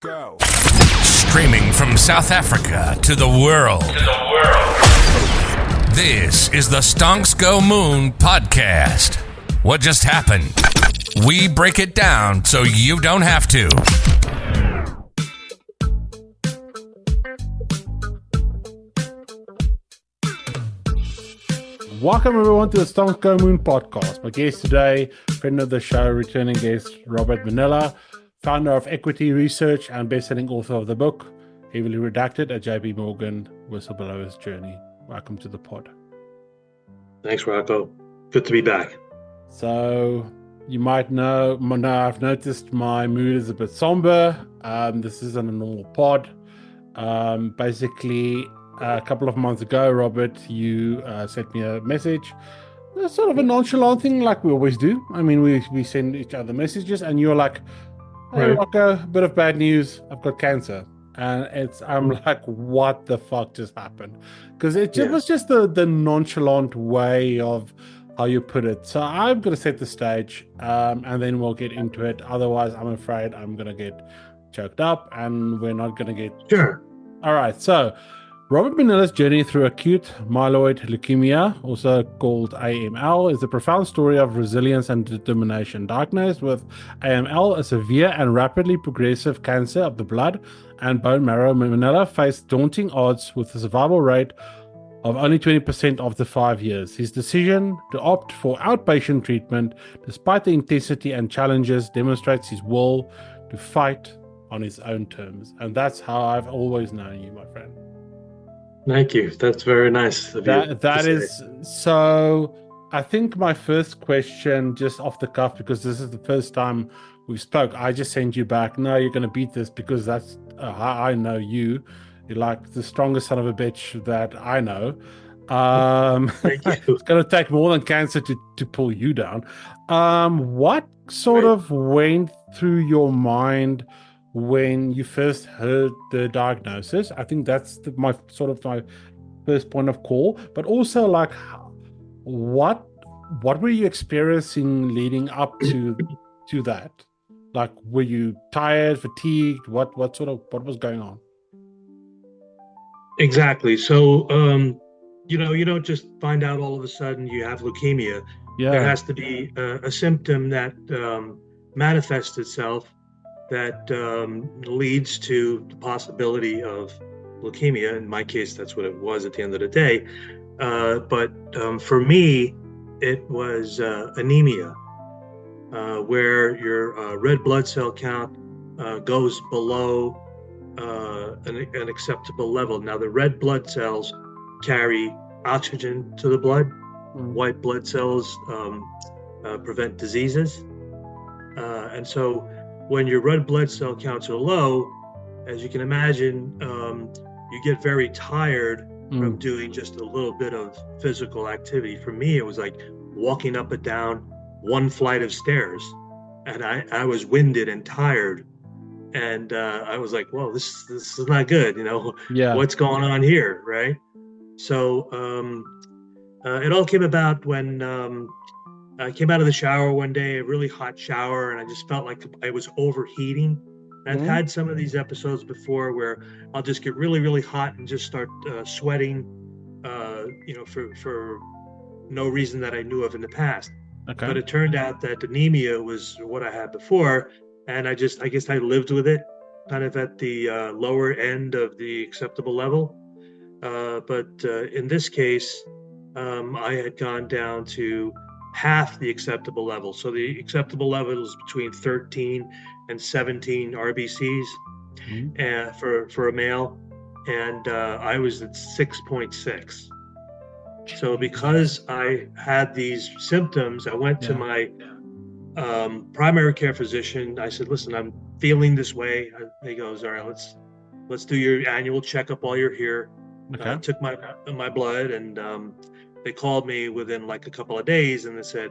Go. Streaming from South Africa to the world. This is the Stonks Go Moon podcast. What just happened? We break it down so you don't have to. Welcome everyone to the Stonks Go Moon podcast. My guest today, friend of the show, returning guest Robert Mennella, founder of Equity Research and best-selling author of the book, Heavily Redacted, A J.P. Morgan Whistleblower's Journey. Welcome to the pod. Thanks, Rocco. Good to be back. So, you might know, I've noticed my mood is a bit somber. This isn't a normal pod. Basically, a couple of months ago, Robert, you sent me a message. It's sort of a nonchalant thing like we always do. I mean, we send each other messages and you're like, hey, Right. Rocco, a bit of bad news. I've got cancer. And I'm like, what the fuck just happened? Because it was just the nonchalant way of how you put it. So I'm going to set the stage and then we'll get into it. Otherwise, I'm afraid I'm going to get choked up and we're not going to get... Sure. All right. So Robert Mennella's journey through acute myeloid leukemia, also called AML, is a profound story of resilience and determination. Diagnosed with AML, a severe and rapidly progressive cancer of the blood and bone marrow, Mennella faced daunting odds with a survival rate of only 20% after 5 years. His decision to opt for outpatient treatment, despite the intensity and challenges, demonstrates his will to fight on his own terms. And that's how I've always known you, my friend. Thank you. That's very nice of you. That is so. I think my first question, just off the cuff, because this is the first time we spoke, I just sent you back. No, you're going to beat this because that's how I know you. You're like the strongest son of a bitch that I know. Thank you. It's going to take more than cancer to pull you down. What sort of went through your mind when you first heard the diagnosis? I think that's my first point of call, but also like what were you experiencing leading up to that? Like, were you tired, fatigued? What was going on? Exactly. So, you don't just find out all of a sudden you have leukemia. Yeah. There has to be a symptom that manifests itself that leads to the possibility of leukemia. In my case, that's what it was at the end of the day. But for me, it was anemia, where your red blood cell count goes below an acceptable level. Now, the red blood cells carry oxygen to the blood. White blood cells prevent diseases. And so when your red blood cell counts are low, as you can imagine, you get very tired from doing just a little bit of physical activity. For me, it was like walking up and down one flight of stairs, and I was winded and tired. And I was like, whoa, this is not good, Yeah. What's going on here, right? So it all came about when I came out of the shower one day, a really hot shower, and I just felt like I was overheating. And I've had some of these episodes before where I'll just get really, really hot and just start sweating, for no reason that I knew of in the past. Okay. But it turned out that anemia was what I had before, and I guess I lived with it, kind of at the lower end of the acceptable level. But in this case, I had gone down to half the acceptable level. So the acceptable level is between 13 and 17 RBCs for a male, and I was at 6.6. So because I had these symptoms, I went to my primary care physician. I said, listen, I'm feeling this way. He goes, all right, let's do your annual checkup while you're here. Okay. Took my blood, and they called me within like a couple of days, and they said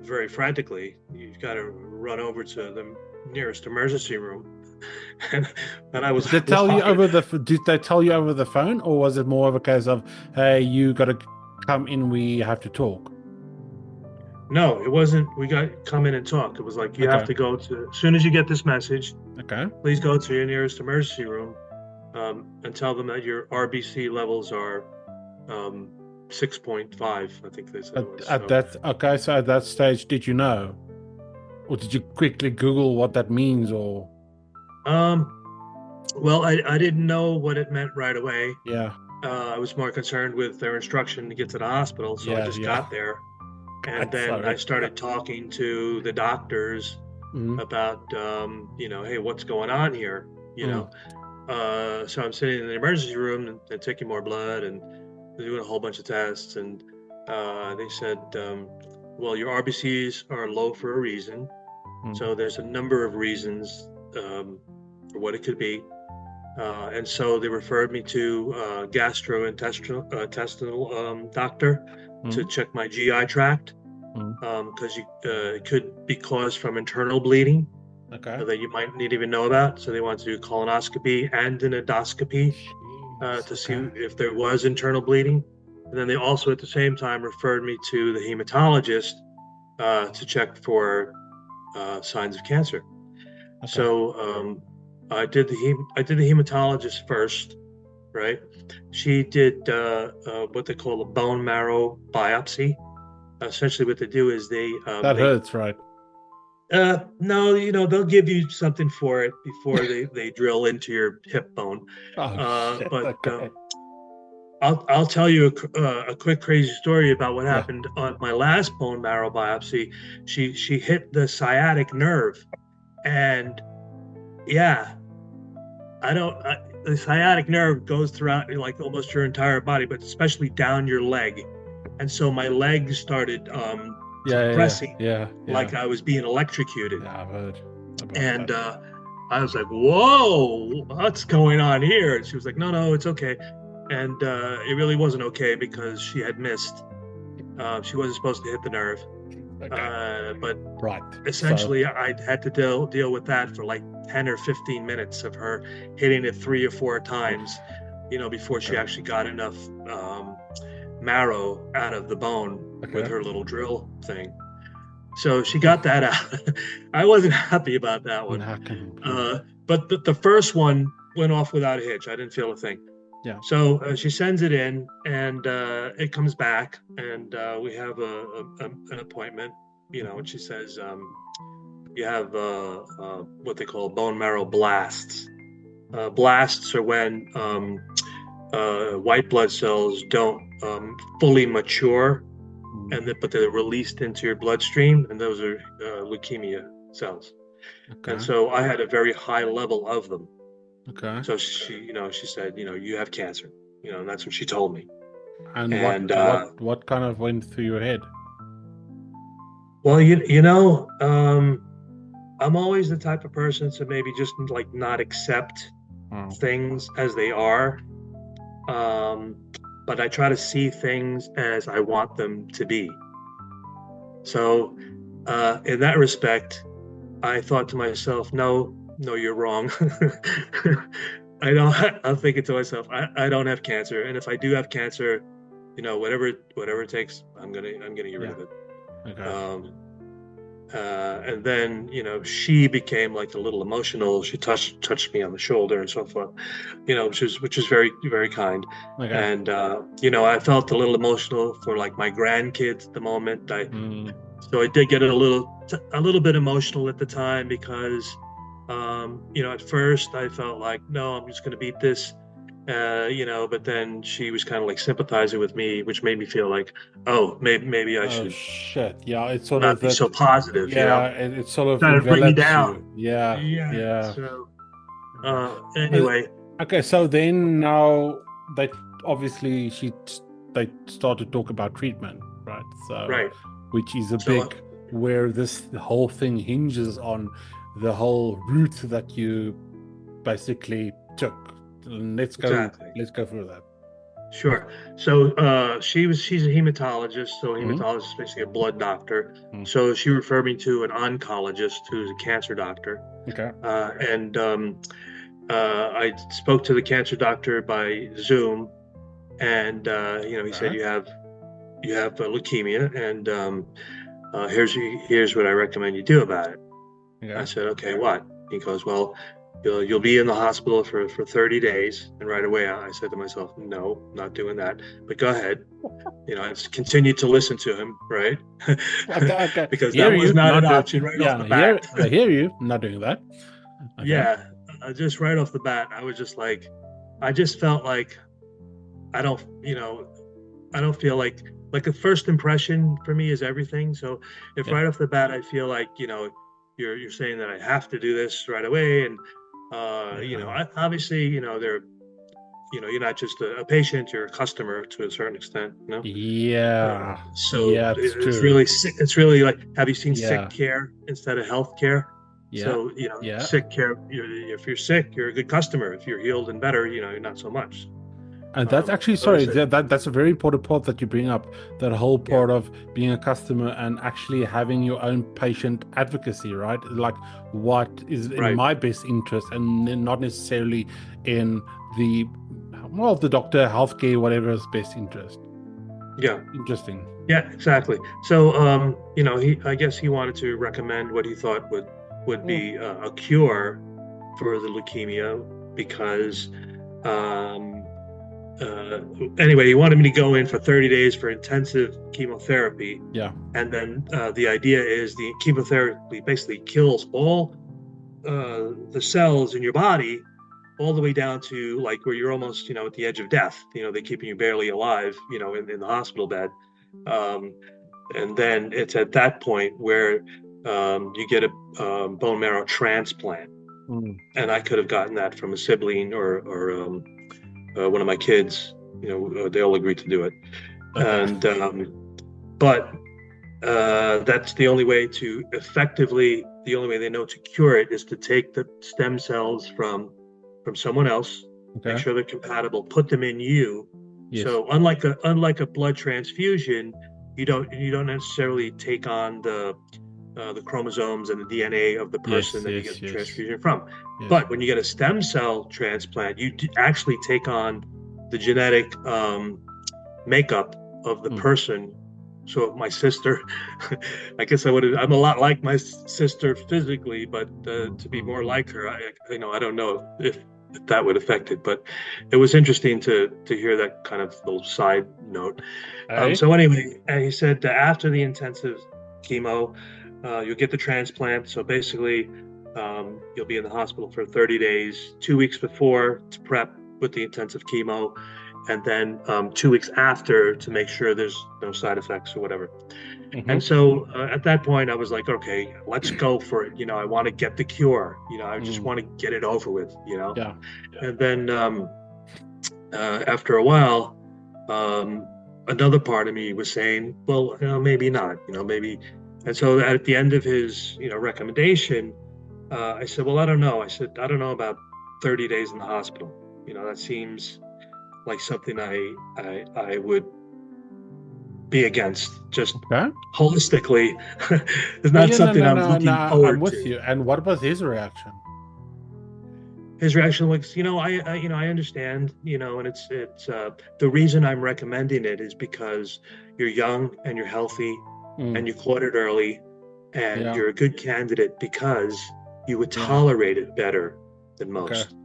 very frantically, you've got to run over to the nearest emergency room. and I was. Did they tell you over the phone, or was it more of a case of, hey, you got to come in, we have to talk? No, it wasn't. We got come in and talk. It was like you have Okay. to go to as soon as you get this message, Okay. please go to your nearest emergency room and tell them that your RBC levels are 6.5. I think they said it was. At So that, okay, so at that stage, did you know? Or did you quickly Google what that means? Or, um, well, I didn't know what it meant right away. yeah, I was more concerned with their instruction to get to the hospital, so I yeah, just yeah. got there, and God, then I sorry. started talking to the doctors Mm, about, hey, what's going on here? You mm, know, so I'm sitting in the emergency room and taking more blood and doing a whole bunch of tests, and they said, well, your RBCs are low for a reason. mm. So there's a number of reasons for what it could be. And so they referred me to a gastrointestinal doctor to Mm, check my GI tract mm. because it could be caused from internal bleeding Okay. that you might not even know about. So they want to do colonoscopy and an endoscopy Jeez. to see Okay. if there was internal bleeding. And then they also at the same time referred me to the hematologist to check for signs of cancer. Okay. So I did the hematologist first, right? She did what they call a bone marrow biopsy. Essentially, what they do is That hurts, right? no, they'll give you something for it before they drill into your hip bone. Oh shit. But Okay. I'll tell you a quick crazy story about what Yeah. happened on my last bone marrow biopsy. She hit the sciatic nerve, and yeah, the sciatic nerve goes throughout like almost your entire body, but especially down your leg. And so my legs started Yeah. Yeah. compressing Yeah. Yeah. like I was being electrocuted. Yeah. I've heard about And that. I was like, whoa, what's going on here? And she was like, no, no, it's okay. And it really wasn't okay because she had missed. She wasn't supposed to hit the nerve. Okay. But Right. So. essentially, I had to deal with that for like 10 or 15 minutes of her hitting it 3 or 4 times, before she Okay. actually got enough marrow out of the bone with Okay. her little drill thing. So she got that out. I wasn't happy about that one. And how can? But the first one went off without a hitch. I didn't feel a thing. Yeah. So she sends it in, and it comes back, and we have an appointment. And she says you have what they call bone marrow blasts. Blasts are when white blood cells don't fully mature, Mm. but they're released into your bloodstream, and those are leukemia cells. And Okay. so I had a very high level of them. Okay. So she said, you have cancer, and that's what she told me. And what And what what kind of went through your head? well, I'm always the type of person to maybe just like not accept Oh. things as they are. Um, but I try to see things as I want them to be. So, in that respect, I thought to myself, no, no, you're wrong. I'm thinking to myself, I don't have cancer. And if I do have cancer, whatever it takes, I'm gonna get rid Yeah. of it. Okay. Um, and then, she became like a little emotional. She touched me on the shoulder and so forth, which is very, very kind. Okay. And, I felt a little emotional for like my grandkids at the moment. Mm. So I did get a little bit emotional at the time because, at first I felt like, no, I'm just going to beat this, but then she was kind of like sympathizing with me, which made me feel like, oh, maybe I Oh should shit. Yeah. It's sort not of be that. so positive, Yeah. It sort of trying to bring me envelops down. you. Yeah. Yeah. Yeah. So, Yeah. Uh, anyway, okay. So then now they obviously they start to talk about treatment, right? So, right. which is a So, big where the whole thing hinges on the whole route that you basically took. Let's go. exactly. Let's go through that. Sure. So she's a hematologist. So a Mm-hmm. hematologist is basically a blood doctor. Mm. So she referred me to an oncologist who's a cancer doctor. Okay. And I spoke to the cancer doctor by Zoom, and he said Okay. you have leukemia, and here's what I recommend you do about it. Okay. I said, okay, what? He goes, well, you'll be in the hospital for 30 days. And right away, I said to myself, no, not doing that. But go ahead. I continued to listen to him, right? Okay. Because that Hear was you, not not an do. option right off Yeah, the bat. I hear you. I'm not doing that. Okay. Yeah, just right off the bat, I was just like, I just felt like I don't, I don't feel like a first impression for me is everything. So if Yeah. right off the bat I feel like you're saying that I have to do this right away, and obviously you're not just a patient, you're a customer to a certain extent. Yeah. So Yeah, it's it's true. really sick. It's really like, have you seen sick Yeah. care instead of health care? Yeah. So Yeah. sick care. If you're sick, you're a good customer. If you're healed and better, you're not so much. And that's actually, So I sorry, said, that's a very important part that you bring up. That whole yeah, part of being a customer and actually having your own patient advocacy, right? Like what is in right, my best interest, and not necessarily in the doctor, healthcare, whatever's best interest. yeah. Interesting. Yeah, exactly. So, I guess he wanted to recommend what he thought would Mm. be a cure for the leukemia because, um, anyway, he wanted me to go in for 30 days for intensive chemotherapy, Yeah. and then the idea is the chemotherapy basically kills all the cells in your body, all the way down to like where you're almost, at the edge of death. They're keeping you barely alive, in the hospital bed. Um, and then it's at that point where you get a bone marrow transplant. Mm. And I could have gotten that from a sibling or one of my kids. They all agreed to do it. Okay. And but that's the only way the only way they know to cure it is to take the stem cells from someone else, make Okay. sure they're compatible, put them in you. Yes. So unlike a blood transfusion, you don't necessarily take on the chromosomes and the DNA of the person that you get the transfusion from. Yes. But when you get a stem cell transplant, you actually take on the genetic makeup of the person. So my sister, I guess I'm a lot like my sister physically, but to be more like her, I don't know if that would affect it, but it was interesting to hear that kind of little side note. So anyway, he said that after the intensive chemo, you'll get the transplant. So basically, you'll be in the hospital for 30 days, 2 weeks before to prep with the intensive chemo, and then 2 weeks after to make sure there's no side effects or whatever. Mm-hmm. And so at that point, I was like, okay, let's go for it. I want to get the cure. I just want to get it over with. Yeah. And then after a while, another part of me was saying, well, maybe not. Maybe. And so at the end of his, recommendation, I said, well, I don't know. I said, I don't know about 30 days in the hospital. That seems like something I would be against, just holistically. It's not something I'm looking forward I'm with to. you. And what was his reaction? His reaction was, I understand, and it's the reason I'm recommending it is because you're young and you're healthy and you caught it early, and you're a good candidate because you would tolerate it better than most.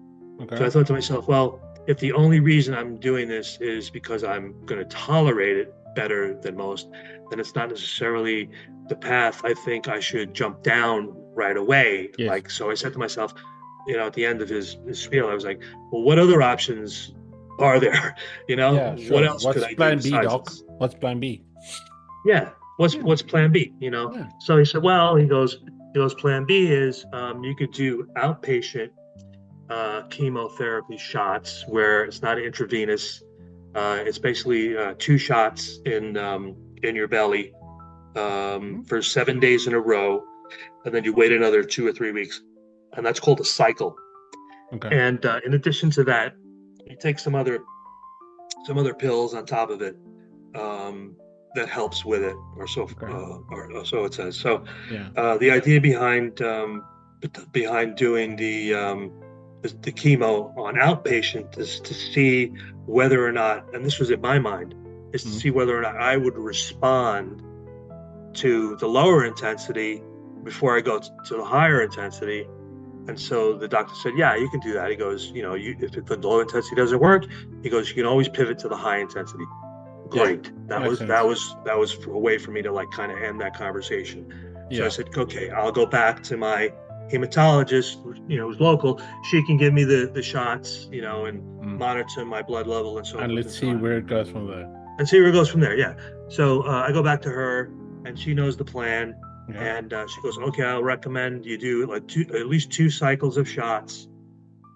Okay. So I thought to myself, well, if the only reason I'm doing this is because I'm going to tolerate it better than most, then it's not necessarily the path I think I should jump down right away. Yes. So I said to myself, at the end of his spiel, I was like, well, what other options are there? Yeah, sure. What else could I do? Plan B, Doc? What's plan B? Yeah. What's plan B? Yeah. So he said, well, he goes, plan B is you could do outpatient chemotherapy shots where it's not intravenous. It's basically 2 shots in your belly for 7 days in a row, and then you wait another 2 or 3 weeks, and that's called a cycle. Okay. And in addition to that, you take some other pills on top of it that helps with it, or so or so it says. So the idea behind doing the chemo on outpatient is to see whether or not, and this was in my mind, is to see whether or not I would respond to the lower intensity before I go to the higher intensity. And so the doctor said, yeah, you can do that. He goes, if the low intensity doesn't work, he goes, you can always pivot to the high intensity. Great. That was a way for me to like kind of end that conversation. So I said, okay, I'll go back to my hematologist, who's local. She can give me the shots, and monitor my blood level and so forth. And let's see where it goes from there. And see where it goes from there. Yeah. So I go back to her, and she knows the plan. Yeah. And she goes, okay, I'll recommend you do like at least 2 cycles of shots,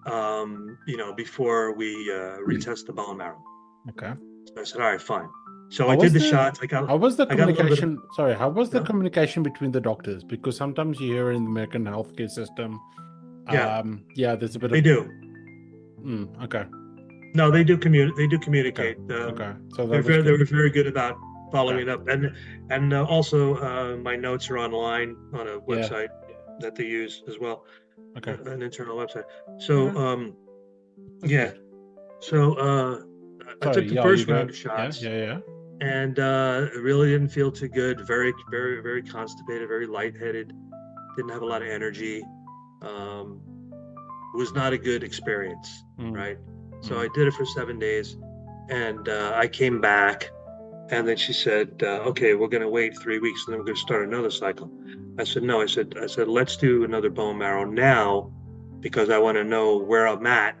before we retest the bone marrow. Okay. So I said, all right, fine. So I did the shots. How was the communication? How was the communication between the doctors? Because sometimes you hear in the American healthcare system, there's a bit. They do. Okay. No, they do communicate. Okay. So they were very good about following it up, and also my notes are online on a website that they use as well. Okay. An internal website. So So I took the first round of shots. And it really didn't feel too good. Very, very, very constipated, very lightheaded. Didn't have a lot of energy. Was not a good experience, right? So I did it for 7 days, and I came back, and then she said, "Okay, we're going to wait 3 weeks, and then we're going to start another cycle." I said, "No." I said, "Let's do another bone marrow now, because I want to know where I'm at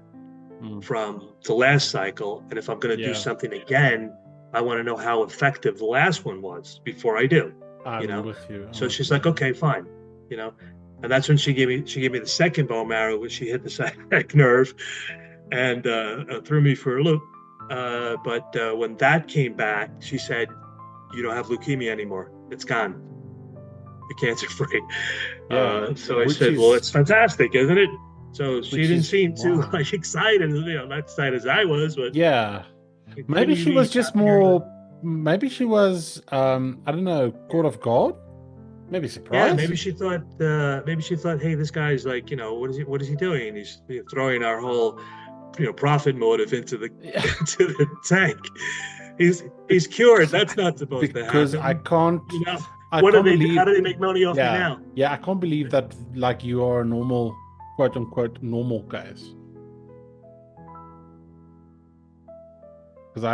from the last cycle, and if I'm going to do something again, I want to know how effective the last one was before I do." With you. So she's like, "Okay, fine," and that's when she gave me the second bone marrow, which she hit the sciatic nerve and threw me for a loop. But when that came back, she said, "You don't have leukemia anymore. It's gone. You're cancer free." So I said, "Well, it's fantastic, isn't it?" So she didn't seem too excited, not excited as I was, but maybe she was just more. Maybe she was, I don't know, caught off guard. Maybe surprised. Yeah, maybe she thought, hey, this guy's like, what is he doing? He's throwing our whole, profit motive into the tank. He's cured. That's not supposed to happen. Because I can't. How do they make money off you now? Yeah, I can't believe that. Like, you are a normal, quote unquote, normal case. Because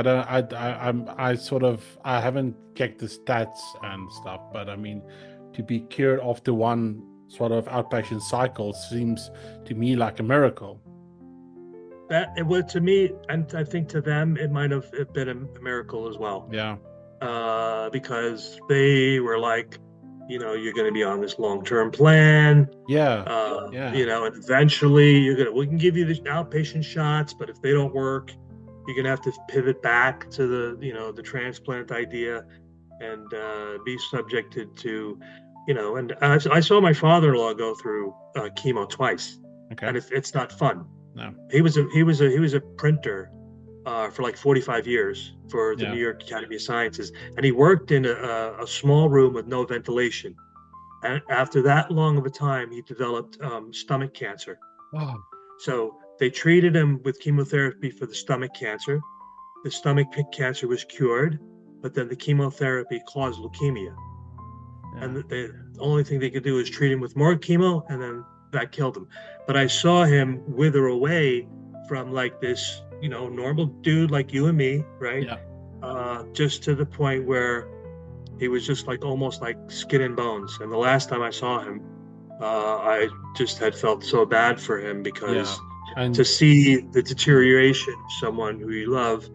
I haven't checked the stats and stuff, but I mean, to be cured after one sort of outpatient cycle seems to me like a miracle. That it was to me, and I think to them it might have been a miracle as well. Yeah. Because they were like, you're going to be on this long-term plan. And eventually we can give you the outpatient shots, but if they don't work, you're going to have to pivot back to the transplant idea and be subjected to, and I saw my father-in-law go through chemo twice. Okay. And it's not fun. No. He was a printer for like 45 years for the New York Academy of Sciences. And he worked in a small room with no ventilation. And after that long of a time, he developed stomach cancer. Wow. So they treated him with chemotherapy for the stomach cancer. The stomach cancer was cured, but then the chemotherapy caused leukemia. Yeah. And the only thing they could do is treat him with more chemo, and then that killed him. But I saw him wither away from like this, normal dude like you and me, right? Yeah. Just to the point where he was just like almost like skin and bones. And the last time I saw him, I just had felt so bad for him because to see the deterioration of someone who you love,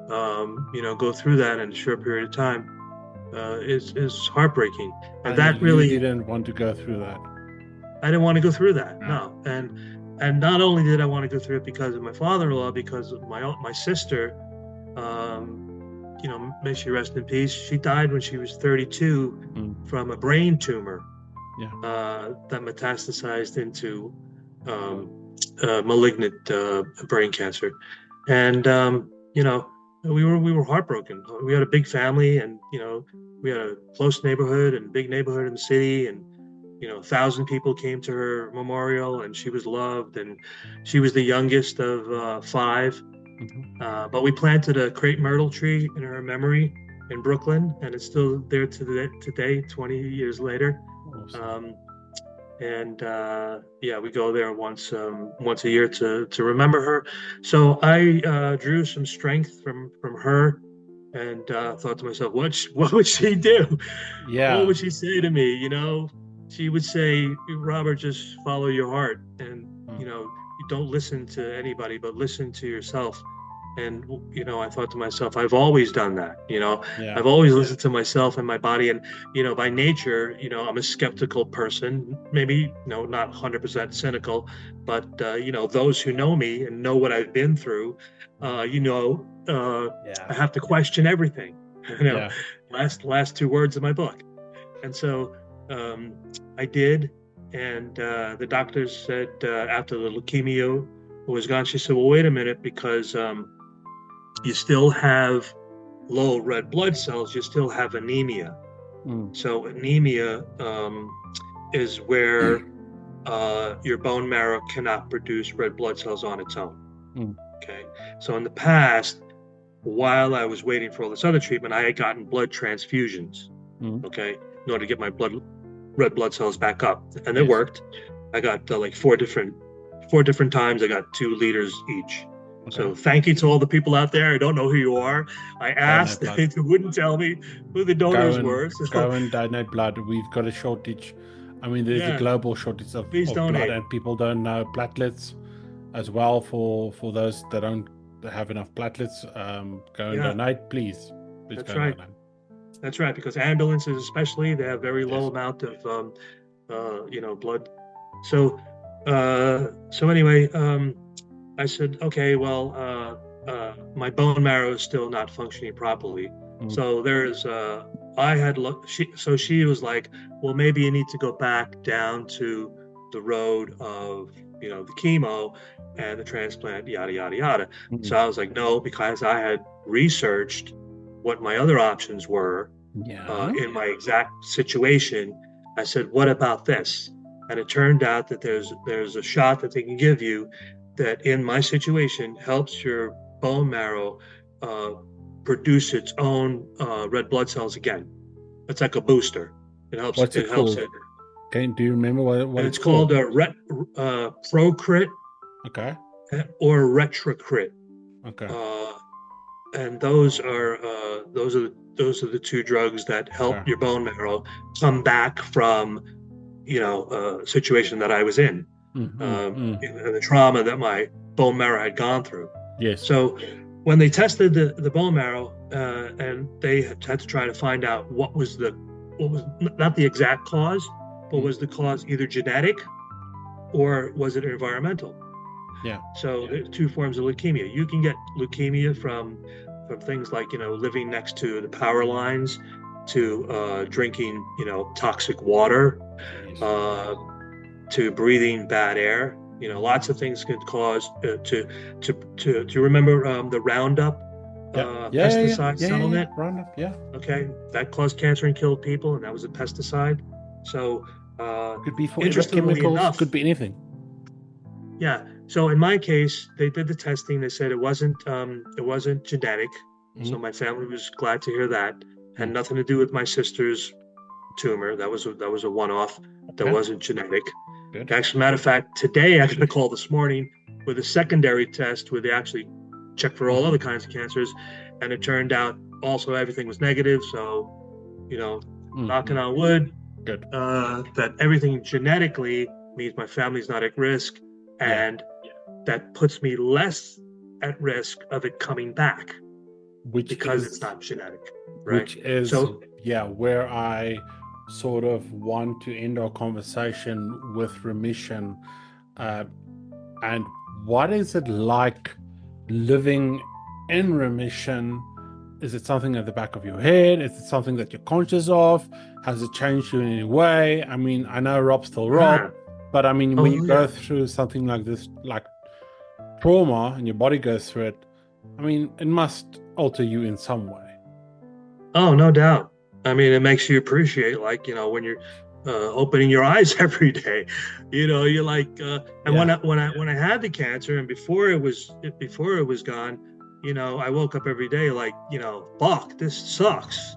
go through that in a short period of time is heartbreaking. And that really didn't want to go through that. I didn't want to go through that. No. And not only did I want to go through it because of my father-in-law, because of my sister, may she rest in peace. She died when she was 32 from a brain tumor that metastasized into malignant brain cancer. And, we were heartbroken. We had a big family, and, we had a close neighborhood and big neighborhood in the city, and 1,000 people came to her memorial, and she was loved, and she was the youngest of 5. But we planted a crepe myrtle tree in her memory in Brooklyn, and it's still there today, 20 years later. Awesome. We go there once a year to remember her. So I drew some strength from her, and thought to myself, what would she do? What Yeah. would she say to me? She would say, Robert, just follow your heart, and Mm. you don't listen to anybody, but listen to yourself. And I thought to myself, I've always done that. Yeah. I've always listened to myself and my body. And by nature, I'm a skeptical person. Maybe not 100% cynical, but those who know me and know what I've been through, I Yeah. have to question everything. Yeah. Last two words of my book. And so I did. And the doctors said, after the leukemia was gone, she said, well, wait a minute, because you still have low red blood cells, you still have anemia. Mm. So anemia is where your bone marrow cannot produce red blood cells on its own. Mm. Okay. So in the past, while I was waiting for all this other treatment, I had gotten blood transfusions, okay, in order to get my red blood cells back up, and it Yes. worked. I got like four different times. I got 2 liters each. Okay. So thank you to all the people out there. I don't know who you are. I asked, Donate they blood. wouldn't tell me who the donors were. So Go and donate blood. We've got a shortage. I mean, there's a yeah, global shortage of please blood, donate. and people don't know platelets as well. For those that don't have enough platelets, go and Yeah. donate, please. Please That's go right. and donate. That's right, because ambulances especially, they have very low Yes. amount of blood. So anyway, I said, okay, well, my bone marrow is still not functioning properly. Mm. So there's I had looked. She was like, well, maybe you need to go back down to the road of the chemo and the transplant, yada yada yada. Mm. So I was like, no, because I had researched what my other options were Yeah. in my exact situation. I said, what about this? And it turned out that there's a shot that they can give you that in my situation helps your bone marrow produce its own red blood cells again. It's like a booster. It helps. What's it helps called? it. Do you remember what And it's it's called a Procrit Okay. or Retrocrit. Okay. And those are the 2 drugs that help Okay. your bone marrow come back from a situation that I was in, and the trauma that my bone marrow had gone through. Yes. So when they tested the bone marrow, and they had to try to find out what was not the exact cause, but was the cause either genetic or was it environmental? Yeah. So there's 2 forms of leukemia. You can get leukemia from things like living next to the power lines, to drinking toxic water, Yes. to breathing bad air. Lots of things could cause to remember the Roundup pesticide settlement. Roundup. Yeah. Okay, that caused cancer and killed people, and that was a pesticide. So Could be for interestingly chemicals. enough, Could be anything. yeah. So in my case, they did the testing. They said it wasn't genetic. So my family was glad to hear that. Had nothing to do with my sister's tumor. That was a one-off. That Okay. wasn't genetic. Good. Actually, matter of fact, today I got a call this morning with a secondary test where they actually checked for all other kinds of cancers, and it turned out also everything was negative. So, knocking on wood, Good. that everything genetically means my family's not at risk, and that puts me less at risk of it coming back, because it's not genetic, right? Which is where I sort of want to end our conversation with remission. And what is it like living in remission? Is it something at the back of your head? Is it something that you're conscious of? Has it changed you in any way? I mean, I know Rob's still Rob, but I mean, when you go through something like this, like trauma, and your body goes through it, I mean, it must alter you in some way. Oh, no doubt. I mean, it makes you appreciate, like, when you're opening your eyes every day, you're like, and when I had the cancer, and before it was gone, I woke up every day like, fuck, this sucks.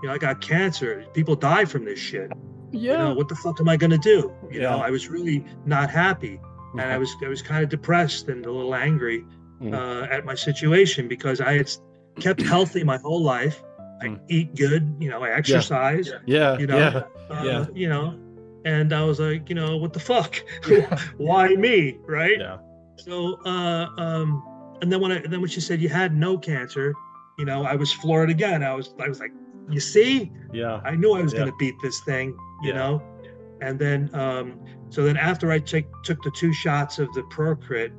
I got cancer. People die from this shit. Yeah. What the fuck am I going to do? Yeah. I was really not happy, and I was kind of depressed and a little angry at my situation, because I had kept healthy my whole life. I eat good, I exercise. Yeah. And I was like, what the fuck? Why me, right? Yeah. So, and then when she said you had no cancer, I was floored again. I was like, you see, Yeah, I knew I was going to beat this thing, And then, so then after I took the 2 shots of the Procrit,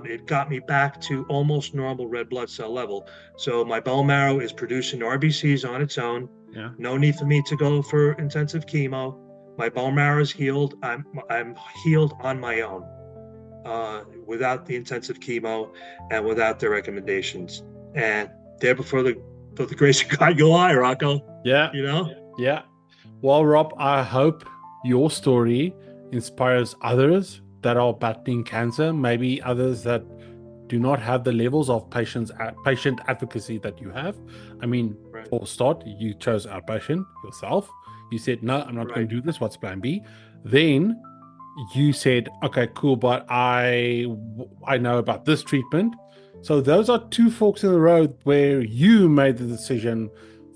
it got me back to almost normal red blood cell level. So my bone marrow is producing RBCs on its own. Yeah. No need for me to go for intensive chemo. My bone marrow is healed. I'm healed on my own, without the intensive chemo and without their recommendations. And there before the grace of God go I, Rocco. Yeah. Yeah. Well, Rob, I hope your story inspires others that are battling cancer, maybe others that do not have the levels of patient advocacy that you have. I mean, for a start, you chose outpatient yourself. You said, no, I'm not going to do this. What's plan B? Then you said, okay, cool, but I know about this treatment. So those are 2 forks in the road where you made the decision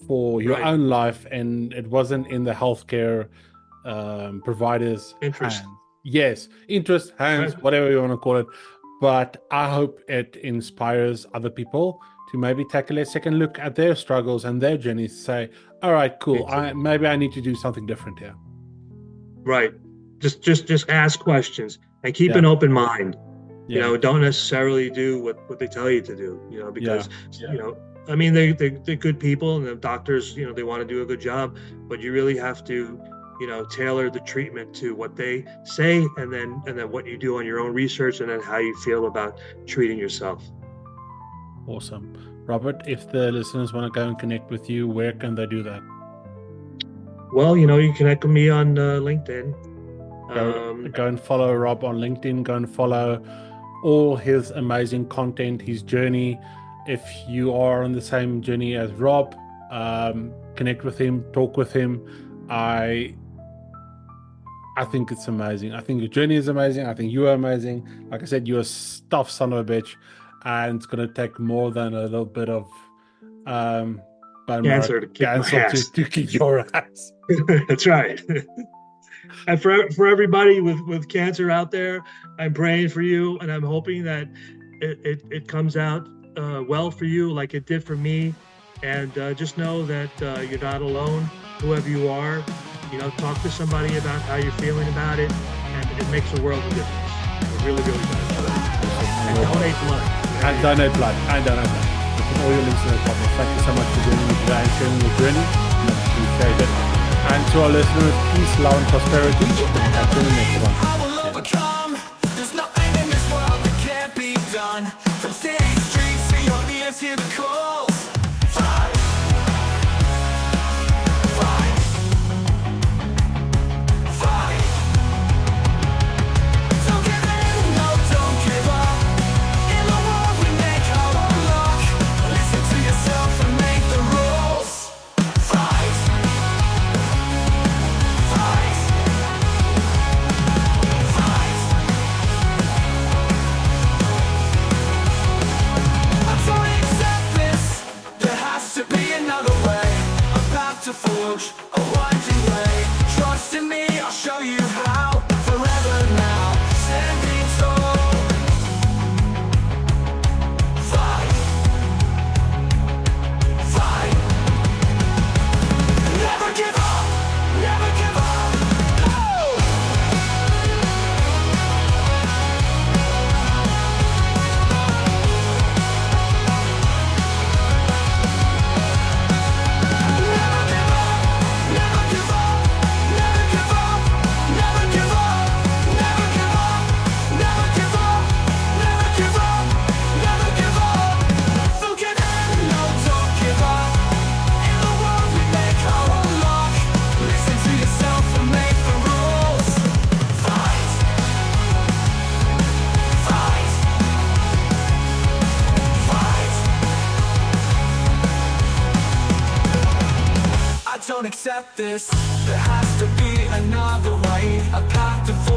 for your own life, and it wasn't in the healthcare providers' interest. Hands. Yes, interest, hands, whatever you want to call it. But I hope it inspires other people to maybe take a second look at their struggles and their journeys. Say, all right, cool. Maybe I need to do something different here. Right. Just ask questions and keep an open mind. Don't necessarily do what they tell you to do. Because I mean, they're good people, and the doctors, they want to do a good job, but you really have to, tailor the treatment to what they say, and then what you do on your own research, and then how you feel about treating yourself. Awesome. Robert, if the listeners want to go and connect with you, where can they do that? Well, you connect with me on LinkedIn. Go and follow Rob on LinkedIn. Go and follow all his amazing content, his journey. If you are on the same journey as Rob, connect with him, talk with him. I think it's amazing. I think your journey is amazing. I think you are amazing. Like I said, you're a tough son of a bitch, and it's going to take more than a little bit of cancer to kick your ass. That's right. And for everybody with cancer out there, I'm praying for you, and I'm hoping that it comes out well for you, like it did for me. And just know that you're not alone, whoever you are. Talk to somebody about how you're feeling about it, and it makes a world of difference. It really, really does. And donate blood. And donate blood. For all your listeners, thank you so much for joining me today and sharing your journey. I appreciate it. And to our listeners, peace, love, and prosperity. Catch you in the next one. I will overcome. There's nothing in this world that can't be done. From city streets to your ears, hear the calls. Fight. Fight. Fight. Don't give in, no, don't give up. In the world we make our own luck. Listen to yourself and make the rules. Fight. Fight. Fight. I fully accept this. There has to be another way. A path to forge a winding way. Trust in me, I'll show you how. Forever now, standing tall. Fight. Fight. Never give up. Never give up. No! Never give up. accept this. There has to be another way, a path to